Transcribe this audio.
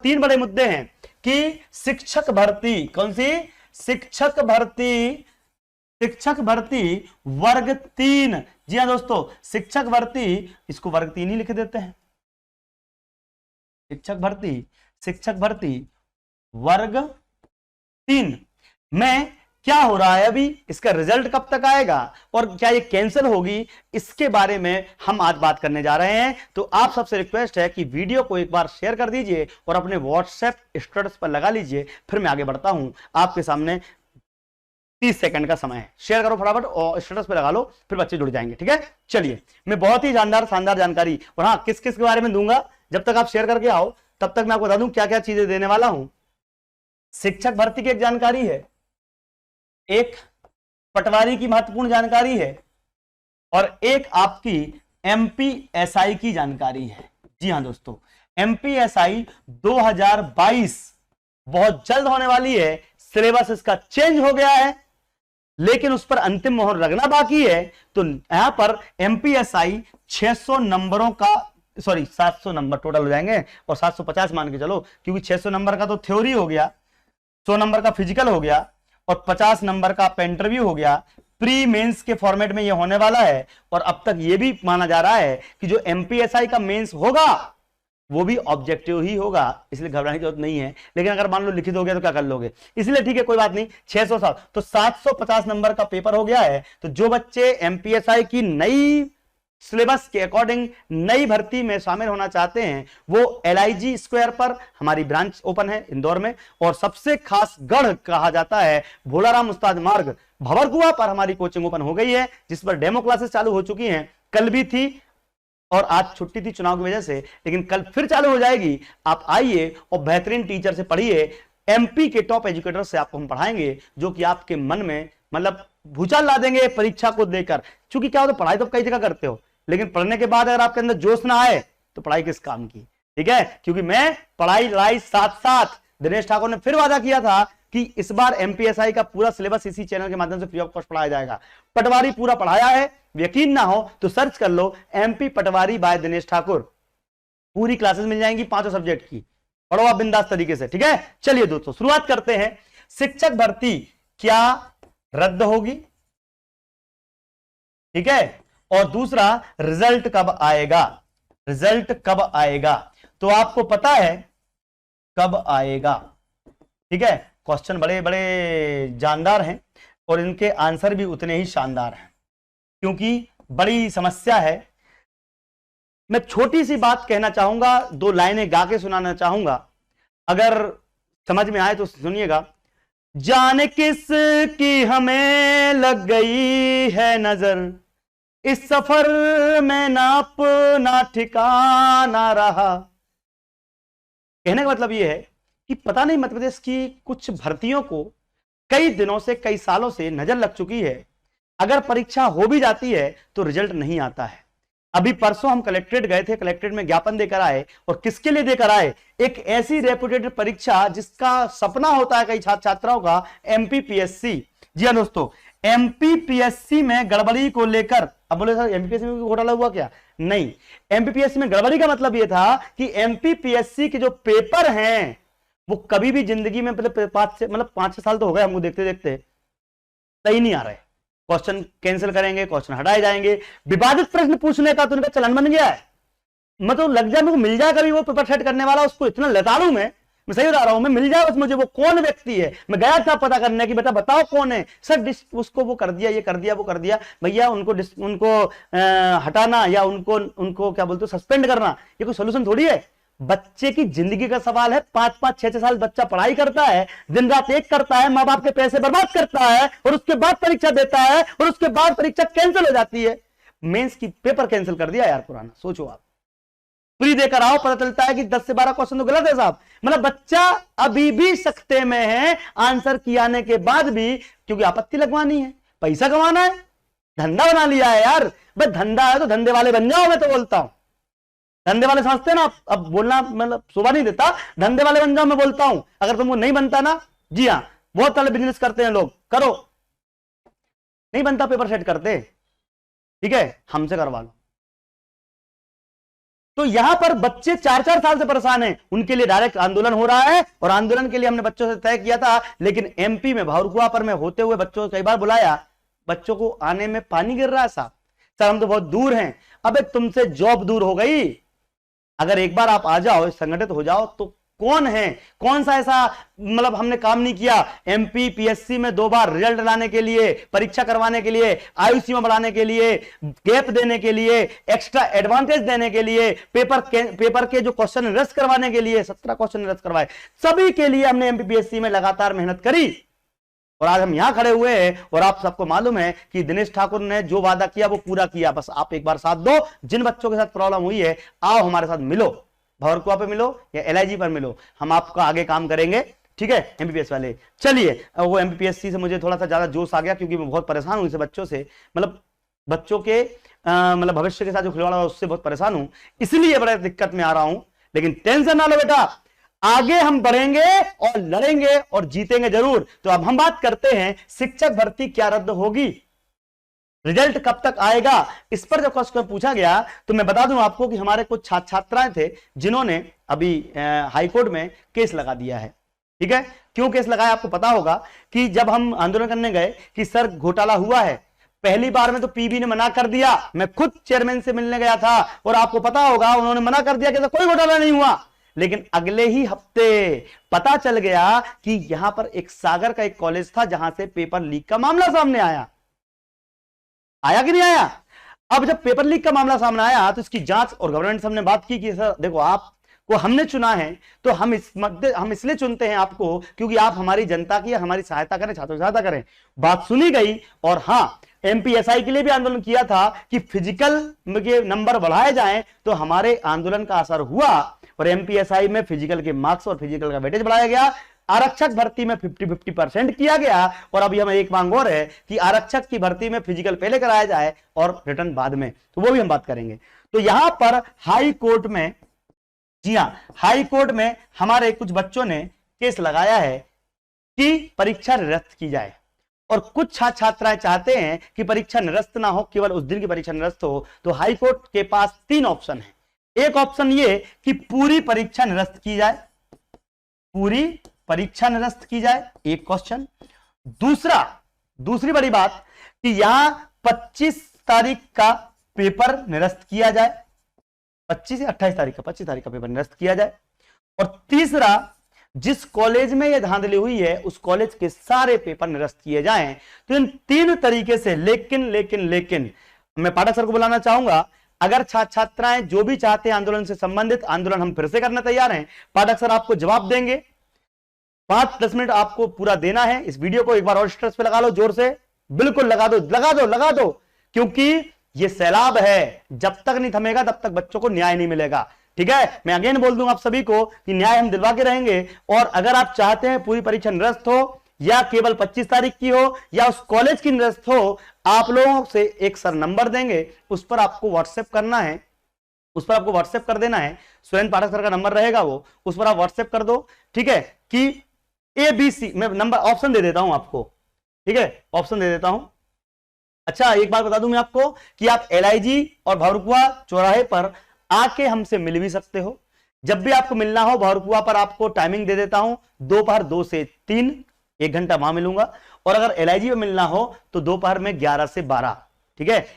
तीन बड़े मुद्दे हैं कि शिक्षक भर्ती, कौन सी? शिक्षक भर्ती वर्ग 3। जी हां दोस्तों, शिक्षक भर्ती, इसको वर्ग 3 ही लिख देते हैं। शिक्षक भर्ती वर्ग 3 में क्या हो रहा है अभी, इसका रिजल्ट कब तक आएगा और क्या ये कैंसिल होगी, इसके बारे में हम आज बात करने जा रहे हैं। तो आप सबसे रिक्वेस्ट है कि वीडियो को एक बार शेयर कर दीजिए और अपने व्हाट्सएप स्टेटस पर लगा लीजिए, फिर मैं आगे बढ़ता हूं। आपके सामने 30 सेकंड का समय है, शेयर करो फटाफट और स्टेटस पे लगा लो, फिर बच्चे जुड़ जाएंगे। ठीक है, चलिए मैं बहुत ही शानदार जानकारी, और हाँ किस किस के बारे में दूंगा, जब तक आप शेयर करके आओ तब तक मैं आपको बता दूं क्या क्या चीजें देने वाला हूं। शिक्षक भर्ती की एक जानकारी है, एक पटवारी की महत्वपूर्ण जानकारी है, और एक आपकी एमपीएसआई की जानकारी है। जी हां दोस्तों, एमपीएसआई 2022 बहुत जल्द होने वाली है। सिलेबस इसका चेंज हो गया है, लेकिन उस पर अंतिम मोहर लगना बाकी है। तो यहां पर एमपीएसआई 600 नंबरों का, सॉरी 700 नंबर टोटल हो जाएंगे, और 750 मान के चलो, क्योंकि 600 नंबर का तो थ्योरी हो गया, 100 नंबर का फिजिकल हो गया, और 50 नंबर का इंटरव्यू हो गया। प्री मेंस के फॉर्मेट में यह होने वाला है, और अब तक यह भी माना जा रहा है कि जो एमपीएसआई का मेंस होगा वो भी ऑब्जेक्टिव ही होगा, इसलिए घबराने की जरूरत नहीं है। लेकिन अगर मान लो लिखित हो गया तो क्या कर लोगे, इसलिए ठीक है कोई बात नहीं। 607 तो 750 नंबर का पेपर हो गया है। तो जो बच्चे एमपीएसआई की नई सिलेबस के अकॉर्डिंग नई भर्ती में शामिल होना चाहते हैं, वो LIG स्क्वायर पर हमारी ब्रांच ओपन है इंदौर में, और सबसे खास गढ़ कहा जाता है भोलाराम उस्ताद मार्ग भंवरकुआ पर हमारी कोचिंग ओपन हो गई है, जिस पर डेमो क्लासेस चालू हो चुकी हैं। कल भी थी और आज छुट्टी थी चुनाव की वजह से, लेकिन कल फिर चालू हो जाएगी। आप आइए और बेहतरीन टीचर से पढ़िए, MP के टॉप एजुकेटर से आपको हम पढ़ाएंगे, जो कि आपके मन में मतलब भूचाल ला देंगे परीक्षा को देकर। क्योंकि क्या होता है, पढ़ाई तो कई जगह करते हो, लेकिन पढ़ने के बाद अगर आपके अंदर जोश ना आए तो पढ़ाई किस काम की। ठीक है, क्योंकि मैं पढ़ाई लड़ाई साथ साथ, दिनेश ठाकुर ने फिर वादा किया था कि इस बार एमपीएसआई का पूरा सिलेबस इसी चैनल के माध्यम से फ्री ऑफ कॉस्ट पढ़ाया जाएगा। पटवारी पूरा पढ़ाया है, यकीन ना हो तो सर्च कर लो MP पटवारी बाय दिनेश ठाकुर, पूरी क्लासेस मिल जाएंगी 5 सब्जेक्ट की, पढ़ो आप बिंदास तरीके से। ठीक है, चलिए दोस्तों शुरुआत करते हैं। शिक्षक भर्ती क्या रद्द होगी, ठीक है, और दूसरा रिजल्ट कब आएगा, तो आपको पता है कब आएगा। ठीक है, क्वेश्चन बड़े बड़े जानदार हैं और इनके आंसर भी उतने ही शानदार हैं, क्योंकि बड़ी समस्या है। मैं छोटी सी बात कहना चाहूंगा, 2 लाइनें गा के सुनाना चाहूंगा, अगर समझ में आए तो सुनिएगा। जाने किस की हमें लग गई है नजर, इस सफर में ना अपना ठिकाना रहा। कहने का मतलब यह है कि पता नहीं मध्य प्रदेश की कुछ भर्तियों को कई दिनों से, कई सालों से नजर लग चुकी है। अगर परीक्षा हो भी जाती है तो रिजल्ट नहीं आता है। अभी परसों हम कलेक्ट्रेट गए थे, कलेक्ट्रेट में ज्ञापन देकर आए, और किसके लिए देकर आए, एक ऐसी रेपुटेड परीक्षा जिसका सपना होता है कई छात्र छात्राओं का, MPPSC। जी हाँ दोस्तों, MPPSC में गड़बड़ी को लेकर, अब बोले सर MPPSC में घोटाला हुआ क्या, नहीं, MPPSC में गड़बड़ी का मतलब यह था कि MPPSC के जो पेपर हैं वो कभी भी जिंदगी में मतलब 5-6 साल तो हो गए हमको देखते देखते, सही नहीं आ रहे। क्वेश्चन कैंसिल करेंगे, क्वेश्चन हटाए जाएंगे, विवादित प्रश्न पूछने का तो उनका चलन बन गया है। मतलब लग जाए, मेरे को मिल जाए कभी वो पेपर सेट करने वाला, उसको इतना लताड़ू मैं सही बता रहा हूं, मैं मिल जाए मुझे वो कौन व्यक्ति है। मैं गया था पता करने की, बेटा बताओ कौन है सर, उसको वो कर दिया, ये कर दिया, वो कर दिया। भैया उनको हटाना या उनको क्या बोलते हो सस्पेंड करना, ये कोई सोल्यूशन थोड़ी है। बच्चे की जिंदगी का सवाल है। 5-5, 6-6 साल बच्चा पढ़ाई करता है, दिन रात एक करता है, मां बाप के पैसे बर्बाद करता है, और उसके बाद परीक्षा देता है, और उसके बाद परीक्षा कैंसिल हो जाती है। मेंस की पेपर कैंसिल कर दिया यार पुराना, सोचो आप। प्री देकर आओ, पता चलता है कि 10 से 12 क्वेश्चन तो गलत है साहब। मतलब बच्चा अभी भी सख्ते में है आंसर किए आने के बाद भी, क्योंकि आपत्ति लगवानी है, पैसा कमाना है, धंधा बना लिया है यार। भाई धंधा है तो धंधे वाले बन जाओ, मैं तो बोलता हूं। धंधे वाले समझते हैं ना, अब बोलना मतलब शोभा नहीं देता, धंधे वाले बन जाओ, मैं बोलता हूं। अगर तुमको नहीं बनता ना, जी हाँ, बहुत सारे बिजनेस करते हैं लोग, करो, नहीं बनता पेपर सेट करते, ठीक है, हमसे करवा लो। तो यहां पर बच्चे 4-4 साल से परेशान हैं, उनके लिए डायरेक्ट आंदोलन हो रहा है, और आंदोलन के लिए हमने बच्चों से तय किया था, लेकिन एमपी में भाउरकुआ पर में होते हुए बच्चों को कई बार बुलाया, बच्चों को आने में पानी गिर रहा है साहब, सर हम तो बहुत दूर हैं। अबे तुमसे जॉब दूर हो गई, अगर एक बार आप आ जाओ, संगठित हो जाओ, तो कौन है, कौन सा ऐसा मतलब हमने काम नहीं किया। एमपी पीएससी में 2 बार रिजल्ट लाने के लिए, परीक्षा करवाने के लिए, आयु सीमा बढ़ाने के लिए, गैप देने के लिए, एक्स्ट्रा एडवांटेज देने के लिए, पेपर के जो क्वेश्चन रद्द करवाने के लिए 17 क्वेश्चन रद्द करवाए, सभी के लिए हमने एमपी पीएससी में लगातार मेहनत करी, और आज हम यहां खड़े हुए हैं। और आप सबको मालूम है कि दिनेश ठाकुर ने जो वादा किया वो पूरा किया। बस आप एक बार साथ दो, जिन बच्चों के साथ प्रॉब्लम हुई है आओ हमारे साथ मिलो, भाउरकुआ पे मिलो या एलआईजी पर मिलो, हम आपका आगे काम करेंगे, ठीक है। एमपीपीएस वाले, चलिए वो एमपीपीएससी से मुझे थोड़ा सा ज्यादा जोश आ गया, क्योंकि मैं बहुत परेशान हूं इसे बच्चों से, मतलब बच्चों के मतलब भविष्य के साथ जो खिलवाड़ा है उससे बहुत परेशान हूं, इसलिए बड़े दिक्कत में आ रहा हूं। लेकिन टेंशन ना लो बेटा, आगे हम बढ़ेंगे और लड़ेंगे और जीतेंगे जरूर। तो अब हम बात करते हैं शिक्षक भर्ती क्या रद्द होगी, रिजल्ट कब तक आएगा, इस पर जब क्वेश्चन पूछा गया तो मैं बता दूं आपको कि हमारे कुछ छात्र छात्राएं थे जिन्होंने अभी हाईकोर्ट में केस लगा दिया है, ठीक है। क्यों केस लगाया आपको पता होगा कि जब हम आंदोलन करने गए कि सर घोटाला हुआ है, पहली बार में तो पीबी ने मना कर दिया, मैं खुद चेयरमैन से मिलने गया था और आपको पता होगा उन्होंने मना कर दिया कि कोई घोटाला नहीं हुआ। लेकिन अगले ही हफ्ते पता चल गया कि यहां पर एक सागर का एक कॉलेज था जहां से पेपर लीक का मामला सामने आया कि नहीं आया। अब जब पेपर लीक का मामला सामने आया तो इसकी जांच और गवर्नमेंट से हमने बात की कि सर देखो आपको हमने चुना है, तो हम इसलिए चुनते हैं आपको क्योंकि आप हमारी जनता की हमारी सहायता करें, छात्रों की सहायता करें। बात सुनी गई, और हां एमपीएसआई के लिए भी आंदोलन किया था कि फिजिकल के नंबर बढ़ाए जाएं, तो हमारे आंदोलन का असर हुआ और एमपीएसआई में फिजिकल के मार्क्स और फिजिकल का वेटेज बढ़ाया गया। आरक्षक भर्ती में 50-50% किया गया, और अभी हमें एक मांग और है कि आरक्षक की भर्ती में फिजिकल पहले कराया जाए और रिटर्न बाद में, तो वो भी हम बात करेंगे। तो यहां पर हाई कोर्ट में, जी हां हाई कोर्ट में हमारे कुछ बच्चों ने केस लगाया है कि परीक्षा निरस्त की जाए, और कुछ छात्र छात्राएं चाहते हैं कि परीक्षा निरस्त ना हो, केवल उस दिन की परीक्षा निरस्त हो। तो हाई कोर्ट के पास 3 ऑप्शन है। एक ऑप्शन ये कि पूरी परीक्षा निरस्त की जाए, पूरी परीक्षा निरस्त की जाए, एक क्वेश्चन। दूसरी बड़ी बात कि यहां 25 तारीख का पेपर निरस्त किया जाए, 25 या 28 तारीख का, 25 तारीख का पेपर निरस्त किया जाए। और तीसरा, जिस कॉलेज में यह धांधली हुई है उस कॉलेज के सारे पेपर निरस्त किए जाएं। तो इन 3 तरीके से, लेकिन मैं पाठक सर को बुलाना चाहूंगा, अगर छात्र छात्राएं जो भी चाहते हैं आंदोलन से संबंधित, आंदोलन हम फिर से करने तैयार हैं। पाठक सर आपको जवाब देंगे, 5-10 मिनट आपको पूरा देना है। इस वीडियो को एक बार और स्ट्रेस पे लगा लो, जोर से बिल्कुल लगा दो, क्योंकि ये सैलाब है, जब तक नहीं थमेगा तब तक बच्चों को न्याय नहीं मिलेगा, ठीक है। मैं अगेन बोल दूंगा आप सभी को कि न्याय हम दिलवा के रहेंगे। और अगर आप चाहते हैं पूरी परीक्षा निरस्त हो, या केवल 25 तारीख की हो, या उस कॉलेज की निरस्त हो, आप लोगों से एक सर नंबर देंगे, उस पर आपको व्हाट्सएप करना है, उस पर आपको व्हाट्सएप कर देना है। सुरेंद्र पाठक सर का नंबर रहेगा वो, उस पर आप व्हाट्सएप कर दो, ठीक है। कि ABC मैं नंबर ऑप्शन दे देता हूं आपको, ठीक है, ऑप्शन दे देता हूं। अच्छा एक बात बता दूं मैं आपको कि आप LIG और भाउरकुआ चौराहे पर आके हमसे मिल भी सकते हो। जब भी आपको मिलना हो, भाउरकुआ पर आपको टाइमिंग दे देता हूं, दोपहर 2 से 3, 1 घंटा वहां मिलूंगा। और अगर LIG में मिलना हो तो दोपहर में 11 से 12, ठीक है।